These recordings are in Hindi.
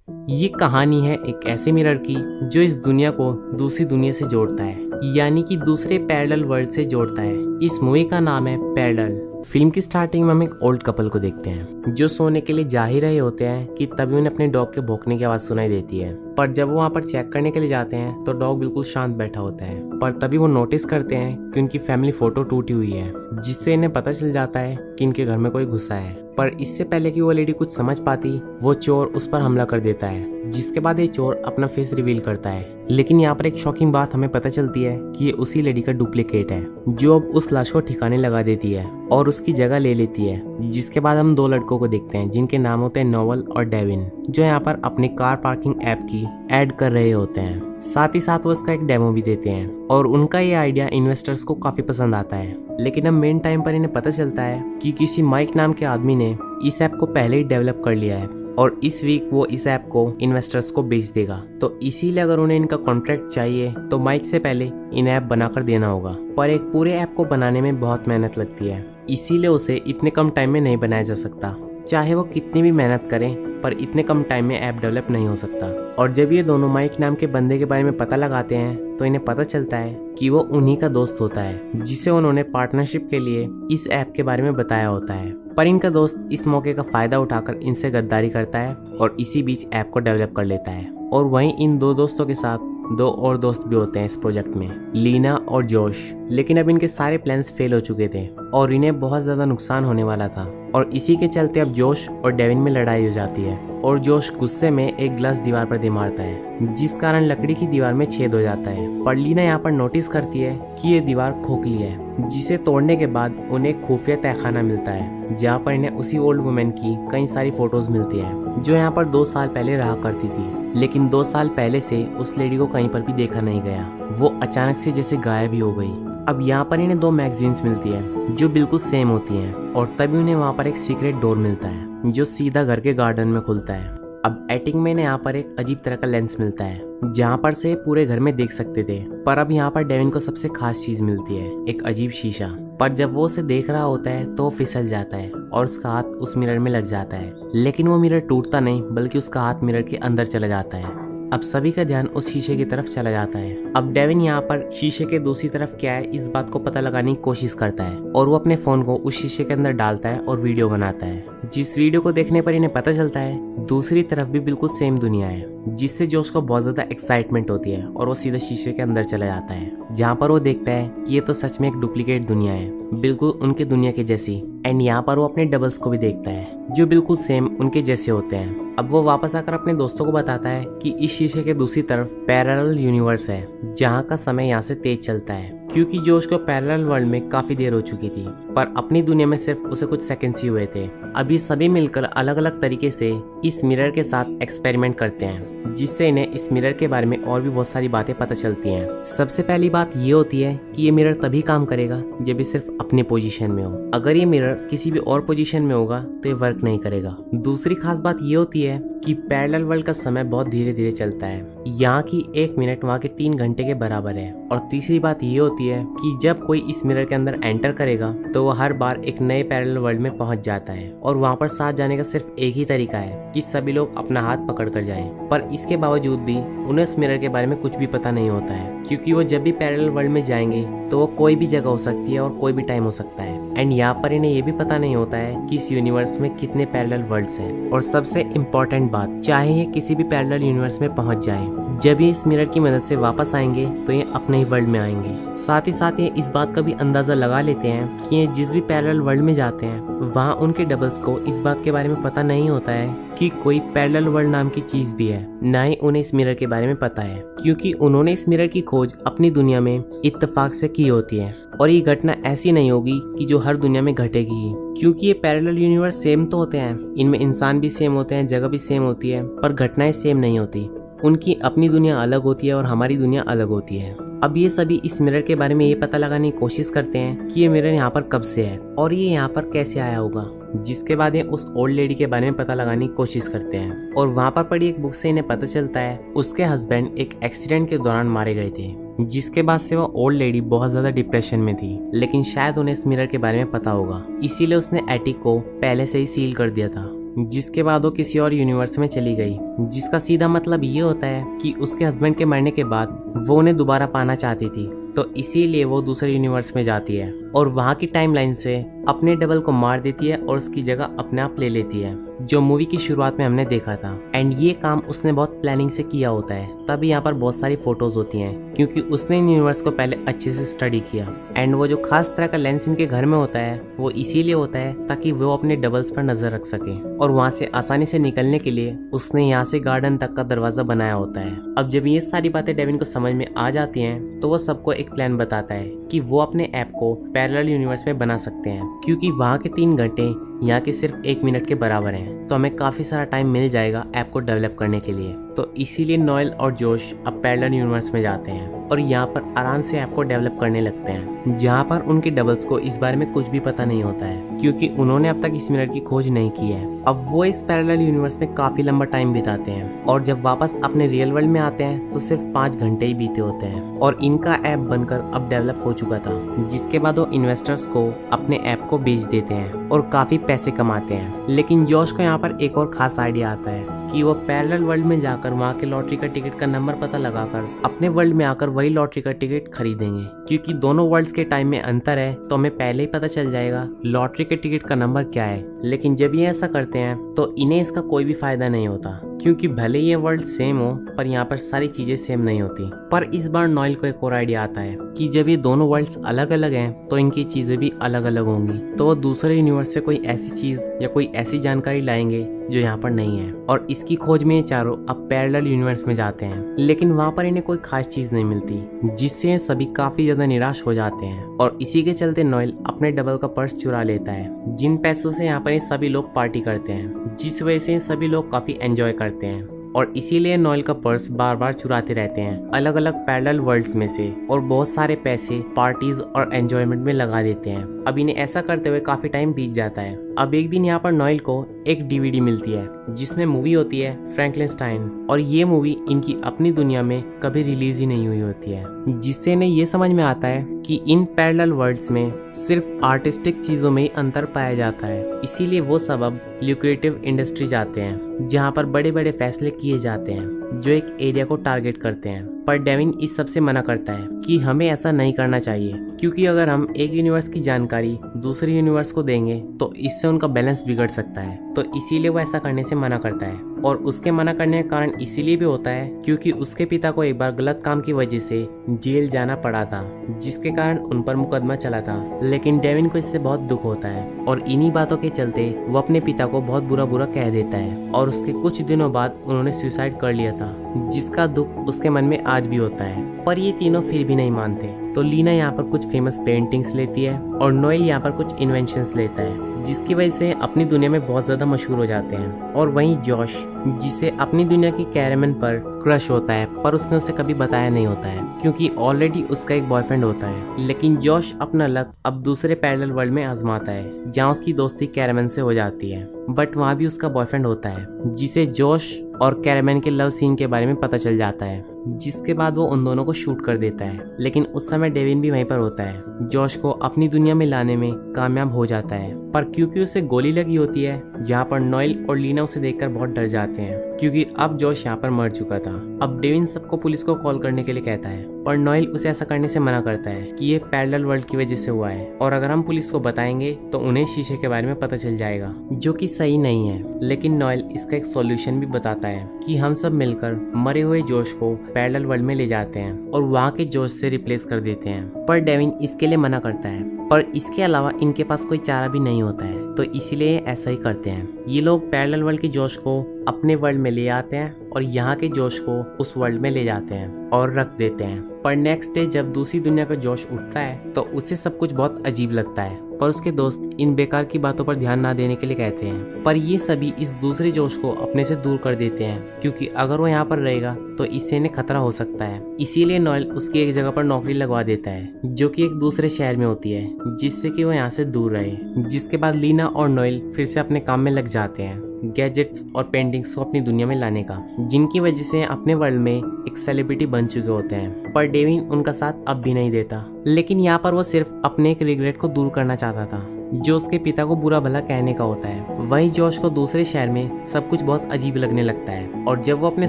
ये कहानी है एक ऐसे मिरर की जो इस दुनिया को दूसरी दुनिया से जोड़ता है, यानी कि दूसरे पैरेलल वर्ल्ड से जोड़ता है। इस मूवी का नाम है पैरेलल। फिल्म की स्टार्टिंग में हम एक ओल्ड कपल को देखते हैं जो सोने के लिए जा ही रहे होते हैं कि तभी उन्हें अपने डॉग के भौंकने की आवाज सुनाई देती है। पर जब वो वहाँ पर चेक करने के लिए जाते हैं तो डॉग बिल्कुल शांत बैठा होता है। पर तभी वो नोटिस करते हैं कि उनकी फैमिली फोटो टूटी हुई है, जिससे इन्हें पता चल जाता है कि इनके घर में कोई घुसा है। पर इससे पहले कि वो लेडी कुछ समझ पाती, वो चोर उस पर हमला कर देता है, जिसके बाद ये चोर अपना फेस रिवील करता है। लेकिन यहाँ पर एक शॉकिंग बात हमें पता चलती है कि ये उसी लेडी का डुप्लीकेट है, जो अब उस लाश को ठिकाने लगा देती है और उसकी जगह ले लेती है। जिसके बाद हम दो लड़कों को देखते हैं जिनके नाम होते हैं नोवल और डेविन, जो यहाँ पर अपनी कार पार्किंग ऐप की ऐड कर रहे होते हैं। साथ ही साथ वो इसका एक डेमो भी देते हैं और उनका ये आइडिया इन्वेस्टर्स को काफी पसंद आता है। लेकिन अब मेन टाइम पर इन्हें पता चलता है कि किसी माइक नाम के आदमी ने इस ऐप को पहले ही डेवलप कर लिया है और इस वीक वो इस ऐप को इन्वेस्टर्स को बेच देगा। तो इसीलिए अगर उन्हें इनका कॉन्ट्रैक्ट चाहिए तो माइक से पहले इन ऐप बनाकर देना होगा। पर एक पूरे ऐप को बनाने में बहुत मेहनत लगती है, इसीलिए उसे इतने कम टाइम में नहीं बनाया जा सकता। चाहे वो कितनी भी मेहनत करें, पर इतने कम टाइम में ऐप डेवलप नहीं हो सकता। और जब ये दोनों माइक नाम के बंदे के बारे में पता लगाते हैं तो इन्हें पता चलता है कि वो उन्हीं का दोस्त होता है, जिसे उन्होंने पार्टनरशिप के लिए इस ऐप के बारे में बताया होता है। पर इनका दोस्त इस मौके का फायदा उठाकर इनसे गद्दारी करता है और इसी बीच ऐप को डेवलप कर लेता है। और वहीं इन दो दोस्तों के साथ दो और दोस्त भी होते हैं इस प्रोजेक्ट में, लीना और जोश। लेकिन अब इनके सारे प्लान्स फेल हो चुके थे और इन्हें बहुत ज्यादा नुकसान होने वाला था। और इसी के चलते अब जोश और डेविन में लड़ाई हो जाती है और जोश गुस्से में एक ग्लास दीवार पर दे मारता है, जिस कारण लकड़ी की दीवार में छेद हो जाता है। पर लीना यहाँ पर नोटिस करती है कि ये दीवार खोखली है, जिसे तोड़ने के बाद उन्हें खुफिया तहखाना मिलता है, जहाँ पर इन्हें उसी ओल्ड वुमेन की कई सारी फोटोज मिलती है जो यहाँ पर 2 साल पहले रहा करती थी। लेकिन 2 साल पहले से उस लेडी को कहीं पर भी देखा नहीं गया, वो अचानक से जैसे गायब ही हो गई। अब यहाँ पर इन्हें 2 मैगजीन्स मिलती है जो बिल्कुल सेम होती हैं और तभी उन्हें वहाँ पर एक सीक्रेट डोर मिलता है जो सीधा घर के गार्डन में खुलता है। अब एटिंग में इन्हें यहाँ पर एक अजीब तरह का लेंस मिलता है जहाँ पर से पूरे घर में देख सकते थे। पर अब यहाँ पर डेविन को सबसे खास चीज मिलती है, एक अजीब शीशा। पर जब वो उसे देख रहा होता है तो वो फिसल जाता है और उसका हाथ उस मिरर में लग जाता है। लेकिन वो मिरर टूटता नहीं, बल्कि उसका हाथ मिरर के अंदर चला जाता है। अब सभी का ध्यान उस शीशे की तरफ चला जाता है। अब डेविन यहाँ पर शीशे के दूसरी तरफ क्या है इस बात को पता लगाने की कोशिश करता है और वो अपने फोन को उस शीशे के अंदर डालता है और वीडियो बनाता है, जिस वीडियो को देखने पर इन्हें पता चलता है दूसरी तरफ भी बिल्कुल सेम दुनिया है, जिससे जोश को बहुत ज्यादा एक्साइटमेंट होती है और वो सीधा शीशे के अंदर चला जाता है, जहाँ पर वो देखता है कि ये तो सच में एक डुप्लीकेट दुनिया है, बिल्कुल उनके दुनिया के जैसी। एंड यहाँ पर वो अपने डबल्स को भी देखता है जो बिल्कुल सेम उनके जैसे होते हैं। अब वो वापस आकर अपने दोस्तों को बताता है कि इस शीशे के दूसरी तरफ पैरेलल यूनिवर्स है, जहाँ का समय यहाँ से तेज चलता है, क्योंकि जोश को पैरेलल वर्ल्ड में काफी देर हो चुकी थी, पर अपनी दुनिया में सिर्फ उसे कुछ सेकंड्स ही हुए थे। अब ये सभी मिलकर अलग अलग तरीके से इस मिरर के साथ एक्सपेरिमेंट करते हैं, जिससे इन्हें इस मिरर के बारे में और भी बहुत सारी बातें पता चलती हैं। सबसे पहली बात ये होती है कि ये मिरर तभी काम करेगा जब ये सिर्फ अपने पोजीशन में हो। अगर ये मिरर किसी भी और पोजीशन में होगा तो ये वर्क नहीं करेगा। दूसरी खास बात ये होती है कि पैरेलल वर्ल्ड का समय बहुत धीरे धीरे चलता है, यहाँ की 1 मिनट वहाँ के 3 घंटे के बराबर है। और तीसरी बात ये होती है कि जब कोई इस मिरर के अंदर एंटर करेगा तो वो हर बार एक नए पैरेलल वर्ल्ड में पहुंच जाता है और वहाँ पर साथ जाने का सिर्फ एक ही तरीका है कि सभी लोग अपना हाथ पकड़ कर जाएं। पर इसके बावजूद भी उन्हें इस मिरर के बारे में कुछ भी पता नहीं होता है, क्योंकि वो जब भी पैरेलल वर्ल्ड में जाएंगे तो वो कोई भी जगह हो सकती है और कोई भी टाइम हो सकता है। एंड यहाँ पर इन्हें ये भी पता नहीं होता है कि इस यूनिवर्स में कितने पैरेलल वर्ल्ड्स हैं। और सबसे इम्पोर्टेंट बात, चाहे ये किसी भी पैरेलल यूनिवर्स में पहुंच जाए, जब ये इस मिरर की मदद से वापस आएंगे तो ये अपने ही वर्ल्ड में आएंगे। साथ ही साथ ये इस बात का भी अंदाजा लगा लेते हैं कि ये जिस भी पैरेलल वर्ल्ड में जाते हैं वहाँ उनके डबल्स को इस बात के बारे में पता नहीं होता है कि कोई पैरेलल वर्ल्ड नाम की चीज भी है, ना ही उन्हें इस मिरर के बारे में पता है, क्योंकि उन्होंने इस मिरर की खोज अपनी दुनिया में इत्तेफाक से की होती है। और ये घटना ऐसी नहीं होगी कि जो हर दुनिया में घटेगी ही, क्योंकि ये पैरेलल यूनिवर्स सेम तो होते हैं, इनमें इंसान भी सेम होते हैं, जगह भी सेम होती है, पर घटनाएं सेम नहीं होती। उनकी अपनी दुनिया अलग होती है और हमारी दुनिया अलग होती है। अब ये सभी इस मिरर के बारे में ये पता लगाने की कोशिश करते हैं कि ये मिरर यहाँ पर कब से है और ये यहाँ पर कैसे आया होगा, जिसके बाद ये उस ओल्ड लेडी के बारे में पता लगाने की कोशिश करते हैं। और वहाँ पर पड़ी एक बुक से इन्हें पता चलता है उसके हस्बैंड एक एक्सीडेंट के दौरान मारे गए थे, जिसके बाद से वो ओल्ड लेडी बहुत ज्यादा डिप्रेशन में थी। लेकिन शायद उन्हें इस मिरर के बारे में पता होगा, इसीलिए उसने एटिक को पहले से ही सील कर दिया था, जिसके बाद वो किसी और यूनिवर्स में चली गई, जिसका सीधा मतलब ये होता है कि उसके हस्बैंड के मरने के बाद वो उन्हें दोबारा पाना चाहती थी, तो इसीलिए वो दूसरे यूनिवर्स में जाती है और वहाँ की टाइमलाइन से अपने डबल को मार देती है और उसकी जगह अपने आप ले लेती है, जो मूवी की शुरुआत में हमने देखा था। एंड ये काम उसने बहुत प्लानिंग से किया होता है, तभी यहाँ पर बहुत सारी फोटोज होती हैं, क्योंकि उसने इन यूनिवर्स को पहले अच्छे से स्टडी किया। एंड वो जो खास तरह का लेंस इनके घर में होता है वो इसीलिए होता है ताकि वो अपने डबल्स पर नजर रख सके, और वहाँ से आसानी से निकलने के लिए उसने यहाँ से गार्डन तक का दरवाजा बनाया होता है। अब जब ये सारी बातें डेविन को समझ में आ जाती हैं तो वो सबको एक प्लान बताता है कि वो अपने ऐप को पैरेलल यूनिवर्स में बना सकते हैं, क्योंकि वहाँ के 3 घंटे यहाँ के सिर्फ 1 मिनट के बराबर हैं, तो हमें काफी सारा टाइम मिल जाएगा ऐप को डेवलप करने के लिए। तो इसीलिए नोएल और जोश अब पैरेलल यूनिवर्स में जाते हैं और यहाँ पर आराम से ऐप को डेवलप करने लगते हैं, जहाँ पर उनके डबल्स को इस बारे में कुछ भी पता नहीं होता है, क्योंकि उन्होंने अब तक इस मिरर की खोज नहीं की है। अब वो इस पैरेलल यूनिवर्स में काफी लंबा टाइम बिताते हैं और जब वापस अपने रियल वर्ल्ड में आते हैं तो सिर्फ 5 घंटे ही बीते होते हैं और इनका ऐप बनकर अब डेवलप हो चुका था, जिसके बाद वो इन्वेस्टर्स को अपने ऐप को बेच देते हैं और काफी पैसे कमाते हैं। लेकिन जोश को यहाँ पर एक और खास आइडिया आता है कि वो पैरेलल वर्ल्ड में जाकर वहाँ के लॉटरी का टिकट का नंबर पता लगाकर अपने वर्ल्ड में आकर वही लॉटरी का टिकट खरीदेंगे, क्योंकि दोनों वर्ल्ड्स के टाइम में अंतर है तो हमें पहले ही पता चल जाएगा लॉटरी के टिकट का नंबर क्या है। लेकिन जब ये ऐसा करते हैं तो इन्हें इसका कोई भी फायदा नहीं होता, क्योंकि भले ये वर्ल्ड सेम हो पर यहाँ पर सारी चीजें सेम नहीं होती। पर इस बार नोएल को एक और आइडिया आता है कि जब ये दोनों वर्ल्ड्स अलग अलग हैं तो इनकी चीजें भी अलग अलग होंगी, तो वो दूसरे यूनिवर्स से कोई ऐसी चीज या कोई ऐसी जानकारी लाएंगे जो यहाँ पर नहीं है, और इसकी खोज में ये चारों अब पैरेलल यूनिवर्स में जाते हैं। लेकिन वहाँ पर इन्हें कोई खास चीज नहीं मिलती, जिससे ये सभी काफी ज्यादा निराश हो जाते हैं और इसी के चलते नोएल अपने डबल का पर्स चुरा लेता है, जिन पैसों से यहाँ पर ये सभी लोग पार्टी करते हैं, जिस वजह से सभी लोग काफी एंजॉय करते हैं। और इसीलिए नोएल का पर्स बार बार चुराते रहते हैं अलग अलग पैरेलल वर्ल्ड्स में से, और बहुत सारे पैसे पार्टीज और एंजॉयमेंट में लगा देते हैं। अब इन्हें ऐसा करते हुए काफी टाइम बीत जाता है। अब एक दिन यहाँ पर नोएल को एक डीवीडी मिलती है जिसमें मूवी होती है फ्रैंकलिनस्टाइन, और ये मूवी इनकी अपनी दुनिया में कभी रिलीज ही नहीं हुई होती है, जिससे इन्हें ये समझ में आता है कि इन पैरेलल वर्ल्ड्स में सिर्फ आर्टिस्टिक चीजों में ही अंतर पाया जाता है। इसीलिए वो सब अब ल्यूक्रेटिव इंडस्ट्री जाते हैं, जहाँ पर बड़े बड़े फैसले किए जाते हैं जो एक एरिया को टारगेट करते हैं। पर डेविन इस सब से मना करता है कि हमें ऐसा नहीं करना चाहिए, क्योंकि अगर हम एक यूनिवर्स की जानकारी दूसरे यूनिवर्स को देंगे तो इससे उनका बैलेंस बिगड़ सकता है। तो इसीलिए वो ऐसा करने से मना करता है, और उसके मना करने का कारण इसीलिए भी होता है क्योंकि उसके पिता को एक बार गलत काम की वजह से जेल जाना पड़ा था, जिसके कारण उन पर मुकदमा चला था। लेकिन डेविन को इससे बहुत दुख होता है और इन्हीं बातों के चलते वो अपने पिता को बहुत बुरा बुरा कह देता है, और उसके कुछ दिनों बाद उन्होंने सुसाइड कर लिया था, जिसका दुख उसके मन में आज भी होता है। पर ये तीनों फिर भी नहीं मानते, तो लीना यहाँ पर कुछ फेमस पेंटिंग्स लेती है और नोएल यहाँ पर कुछ इन्वेंशंस लेता है, जिसकी वजह से अपनी दुनिया में बहुत ज्यादा मशहूर हो जाते हैं। और वहीं जॉश, जिसे अपनी दुनिया की कैरेमन पर क्रश होता है, पर उसने उसे कभी बताया नहीं होता है क्योंकि ऑलरेडी उसका एक बॉयफ्रेंड होता है। लेकिन जॉश अपना लक अब दूसरे पैरेलल वर्ल्ड में आजमाता है, जहाँ उसकी दोस्ती कैरेमन से हो जाती है, बट वहाँ भी उसका बॉयफ्रेंड होता है, जिसे जॉश और कैरेमन के लव सीन के बारे में पता चल जाता है, जिसके बाद वो उन दोनों को शूट कर देता है। लेकिन उस समय डेविन भी वहीं पर होता है, जॉश को अपनी दुनिया में लाने में कामयाब हो जाता है, पर क्योंकि उसे गोली लगी होती है, जहाँ पर नोएल और लीना उसे देखकर बहुत डर जाते हैं, क्योंकि अब जॉश यहाँ पर मर चुका था। अब डेविन सबको पुलिस को कॉल करने के लिए कहता है, पर नोएल उसे ऐसा करने से मना करता है कि ये पैरेलल वर्ल्ड की वजह से हुआ है, और अगर हम पुलिस को बताएंगे तो उन्हें शीशे के बारे में पता चल जाएगा, जो कि सही नहीं है। लेकिन नोएल इसका एक सॉल्यूशन भी बताता है कि हम सब मिलकर मरे हुए जोश को पैरेलल वर्ल्ड में ले जाते हैं और वहाँ के जोश से रिप्लेस कर देते हैं। पर डेविन इसके लिए मना करता है, पर इसके अलावा इनके पास कोई चारा भी नहीं होता है, तो इसीलिए ऐसा ही करते हैं। ये लोग पैरेलल वर्ल्ड के जोश को अपने वर्ल्ड में ले आते हैं और यहाँ के जोश को उस वर्ल्ड में ले जाते हैं और रख देते हैं। पर नेक्स्ट डे जब दूसरी दुनिया का जोश उठता है तो उसे सब कुछ बहुत अजीब लगता है, पर उसके दोस्त इन बेकार की बातों पर ध्यान ना देने के लिए कहते हैं। पर ये सभी इस दूसरे जोश को अपने से दूर कर देते हैं, क्योंकि अगर वो यहाँ पर रहेगा तो इससे इन्हें खतरा हो सकता है। इसीलिए नोएल उसकी एक जगह पर नौकरी लगवा देता है, जो कि एक दूसरे शहर में होती है, जिससे कि वो यहाँ से दूर रहे। जिसके बाद लीना और नोएल फिर से अपने काम में लग जाते हैं, गैजेट्स और पेंटिंग्स को अपनी दुनिया में लाने का, जिनकी वजह से अपने वर्ल्ड में एक सेलिब्रिटी बन चुके होते हैं। पर डेविन उनका साथ अब भी नहीं देता, लेकिन यहाँ पर वो सिर्फ अपने एक रिग्रेट को दूर करना चाहता था, जो उसके पिता को बुरा भला कहने का होता है। वहीं जॉश को दूसरे शहर में सब कुछ बहुत अजीब लगने लगता है और जब वो अपने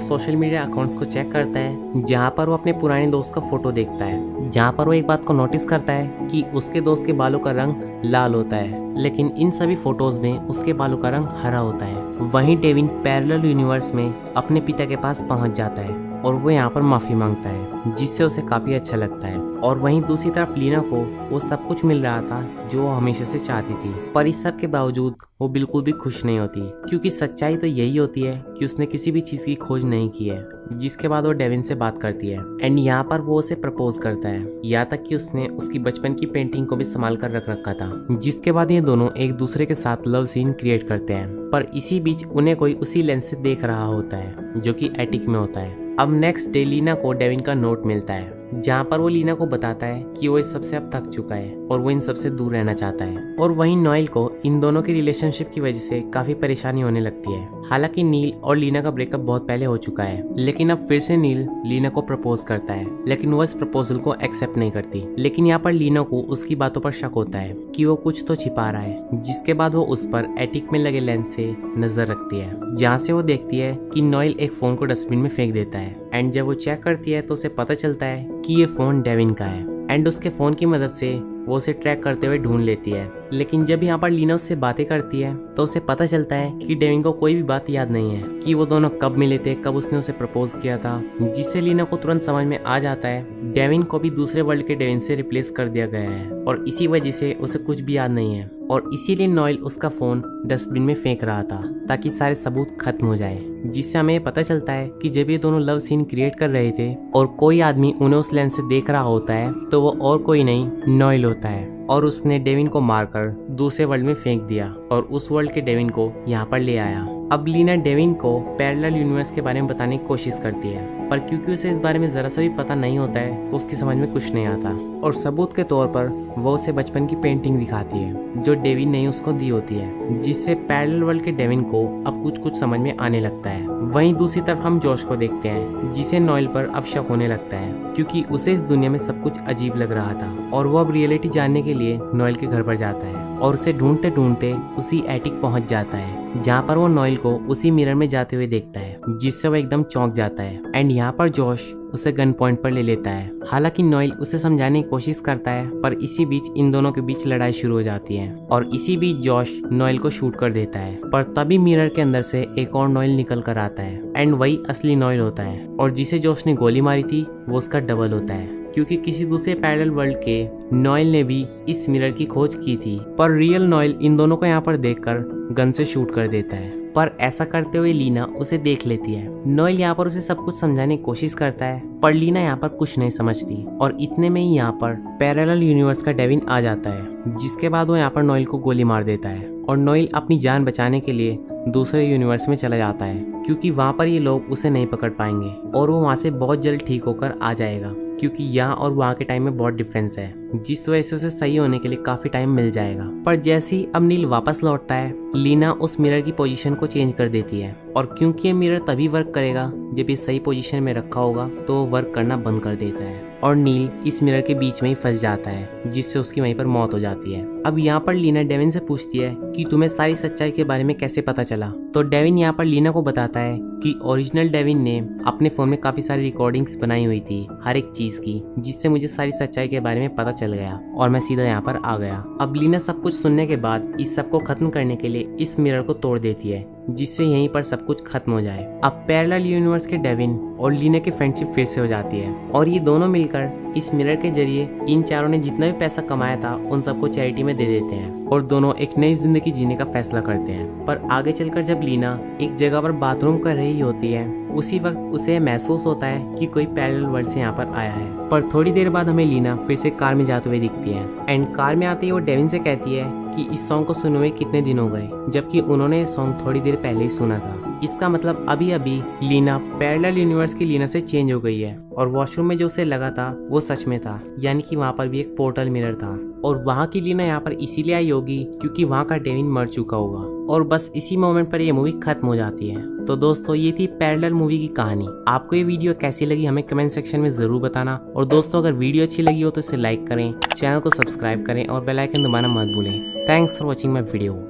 सोशल मीडिया अकाउंट्स को चेक करता है जहाँ पर वो अपने पुराने दोस्त का फोटो देखता है, जहाँ पर वो एक बात को नोटिस करता है कि उसके दोस्त के बालों का रंग लाल होता है, लेकिन इन सभी फोटोज में उसके बालों का रंग हरा होता है। वहीं डेविन पैरेलल यूनिवर्स में अपने पिता के पास पहुंच जाता है और वो यहाँ पर माफी मांगता है, जिससे उसे काफी अच्छा लगता है। और वहीं दूसरी तरफ लीना को वो सब कुछ मिल रहा था जो वो हमेशा से चाहती थी, पर इस सब के बावजूद वो बिल्कुल भी खुश नहीं होती, क्योंकि सच्चाई तो यही होती है कि उसने किसी भी चीज की खोज नहीं की है। जिसके बाद वो डेविन से बात करती है एंड यहाँ पर वो उसे प्रपोज करता है, यहाँ तक कि उसने उसकी बचपन की पेंटिंग को भी संभाल कर रख रखा था। जिसके बाद ये दोनों एक दूसरे के साथ लव सीन क्रिएट करते हैं, पर इसी बीच उन्हें कोई उसी लेंस से देख रहा होता है जो कि एटिक में होता है। अब नेक्स्ट डे लीना को डेविन का नोट मिलता है जहाँ पर वो लीना को बताता है कि वो इस सबसे अब थक चुका है और वो इन सबसे दूर रहना चाहता है। और वहीं नोएल को इन दोनों की रिलेशनशिप की वजह से काफी परेशानी होने लगती है। हालांकि नील और लीना का ब्रेकअप बहुत पहले हो चुका है, लेकिन अब फिर से नील लीना को प्रपोज करता है, लेकिन वो इस प्रपोजल को एक्सेप्ट नहीं करती। लेकिन यहाँ पर लीना को उसकी बातों पर शक होता है कि वो कुछ तो छिपा रहा है, जिसके बाद वो उस पर एटिक में लगे लेंस से नजर रखती है, जहाँ से वो देखती है कि नोएल एक फोन को डस्टबिन में फेंक देता है। एंड जब वो चेक करती है तो उसे पता चलता है कि ये फोन डेविन का है एंड उसके फोन की मदद से वो उसे ट्रैक करते हुए ढूंढ लेती है। लेकिन जब यहाँ पर लीना उससे बातें करती है तो उसे पता चलता है कि डेविन को कोई भी बात याद नहीं है कि वो दोनों कब मिले थे, कब उसने उसे प्रपोज किया था, जिससे लीना को तुरंत समझ में आ जाता है डेविन को भी दूसरे वर्ल्ड के डेविन से रिप्लेस कर दिया गया है और इसी वजह से उसे कुछ भी याद नहीं है। और इसीलिए नोएल उसका फोन डस्टबिन में फेंक रहा था ताकि सारे सबूत खत्म हो जाए, जिससे हमें ये पता चलता है कि जब ये दोनों लव सीन क्रिएट कर रहे थे और कोई आदमी उन्हें उस लेंस से देख रहा होता है तो वो और कोई नहीं नोएल होता है और उसने डेविन को मारकर दूसरे वर्ल्ड में फेंक दिया और उस वर्ल्ड के डेविन को यहाँ पर ले आया। अब लीना डेविन को पैरेलल यूनिवर्स के बारे में बताने की कोशिश करती है, पर क्योंकि उसे इस बारे में जरा सा भी पता नहीं होता है तो उसकी समझ में कुछ नहीं आता और सबूत के तौर पर वो उसे बचपन की पेंटिंग दिखाती है जो डेविन ने उसको दी होती है, जिससे पैरेलल वर्ल्ड के डेविन को अब कुछ समझ में आने लगता है। वहीं दूसरी तरफ हम जॉश को देखते हैं जिसे नोएल पर अब शक होने लगता है क्योंकि उसे इस दुनिया में सब कुछ अजीब लग रहा था और वो अब रियलिटी जानने के लिए नोएल के घर पर जाता है और उसे ढूंढते ढूंढते उसी एटिक पहुंच जाता है जहाँ पर वो नोएल को उसी मिरर में जाते हुए देखता है, जिससे वो एकदम चौंक जाता है। एंड यहाँ पर जॉश उसे गन पॉइंट पर ले लेता है। हालांकि नोएल उसे समझाने की कोशिश करता है, पर इसी बीच इन दोनों के बीच लड़ाई शुरू हो जाती है और इसी बीच जॉश नोएल को शूट कर देता है। पर तभी मिरर के अंदर से एक और नोएल निकल कर आता है एंड वही असली नोएल होता है और जिसे जॉश ने गोली मारी थी वो उसका डबल होता है, क्योंकि किसी दूसरे पैरेलल वर्ल्ड के नोएल ने भी इस मिरर की खोज की थी। पर रियल नोएल इन दोनों को यहाँ पर देखकर गन से शूट कर देता है, पर ऐसा करते हुए लीना उसे देख लेती है। नोएल यहाँ पर उसे सब कुछ समझाने की कोशिश करता है, पर लीना यहाँ पर कुछ नहीं समझती और इतने में ही यहाँ पर पैरेलल यूनिवर्स का डेविन आ जाता है, जिसके बाद वो यहाँ पर नोएल को गोली मार देता है और नोएल अपनी जान बचाने के लिए दूसरे यूनिवर्स में चला जाता है, क्योंकि वहाँ पर ये लोग उसे नहीं पकड़ पाएंगे और वो वहाँ से बहुत जल्द ठीक होकर आ जाएगा, क्योंकि यहाँ और वहाँ के टाइम में बहुत डिफरेंस है, जिस वजह से उसे सही होने के लिए काफी टाइम मिल जाएगा। पर जैसे ही अब नील वापस लौटता है, लीना उस मिरर की पोजीशन को चेंज कर देती है और क्योंकि ये मिरर तभी वर्क करेगा जब ये सही पोजीशन में रखा होगा तो वो वर्क करना बंद कर देता है और नील इस मिरर के बीच में ही फंस जाता है, जिससे उसकी वहीं पर मौत हो जाती है। अब यहाँ पर लीना डेविन से पूछती है कि तुम्हें सारी सच्चाई के बारे में कैसे पता चला, तो डेविन यहाँ पर लीना को बताता है कि ओरिजिनल डेविन ने अपने फोन में काफी सारी रिकॉर्डिंग्स बनाई हुई थी हर एक चीज की, जिससे मुझे सारी सच्चाई के बारे में पता चल गया और मैं सीधा यहाँ पर आ गया। अब लीना सब कुछ सुनने के बाद इस सब को खत्म करने के लिए इस मिरर को तोड़ देती है, जिससे यहीं पर सब कुछ खत्म हो जाए। अब पैरेलल यूनिवर्स के डेविन और लीना की फ्रेंडशिप फिर से हो जाती है और ये दोनों मिलकर इस मिरर के जरिए इन चारों ने जितना भी पैसा कमाया था उन सबको चैरिटी में दे देते हैं और दोनों एक नई जिंदगी जीने का फैसला करते हैं। पर आगे चलकर जब लीना एक जगह पर बाथरूम कर रही होती है, उसी वक्त उसे महसूस होता है कि कोई पैरेलल वर्ल्ड से यहाँ पर आया है। पर थोड़ी देर बाद हमें लीना फिर से कार में जाते हुए दिखती है एंड कार में आते ही वो डेविन से कहती है कि इस सॉन्ग को सुने हुए कितने दिन हो गए, जबकि उन्होंने ये सॉन्ग थोड़ी देर पहले ही सुना था। इसका मतलब अभी अभी लीना पैरेलल यूनिवर्स की लीना से चेंज हो गई है और वॉशरूम में जो उसे लगा था वो सच में था, यानी कि वहाँ पर भी एक पोर्टल मिरर था और वहाँ की लीना यहाँ पर इसीलिए आई होगी क्योंकि वहाँ का डेविन मर चुका होगा और बस इसी मोमेंट पर ये मूवी खत्म हो जाती है। तो दोस्तों ये थी पैरेलल मूवी की कहानी। आपको ये वीडियो कैसी लगी हमें कमेंट सेक्शन में जरूर बताना। और दोस्तों अगर वीडियो अच्छी लगी हो तो इसे लाइक करें, चैनल को सब्सक्राइब करें और बेल आइकन दबाना मत भूलें। Thanks for watching my video.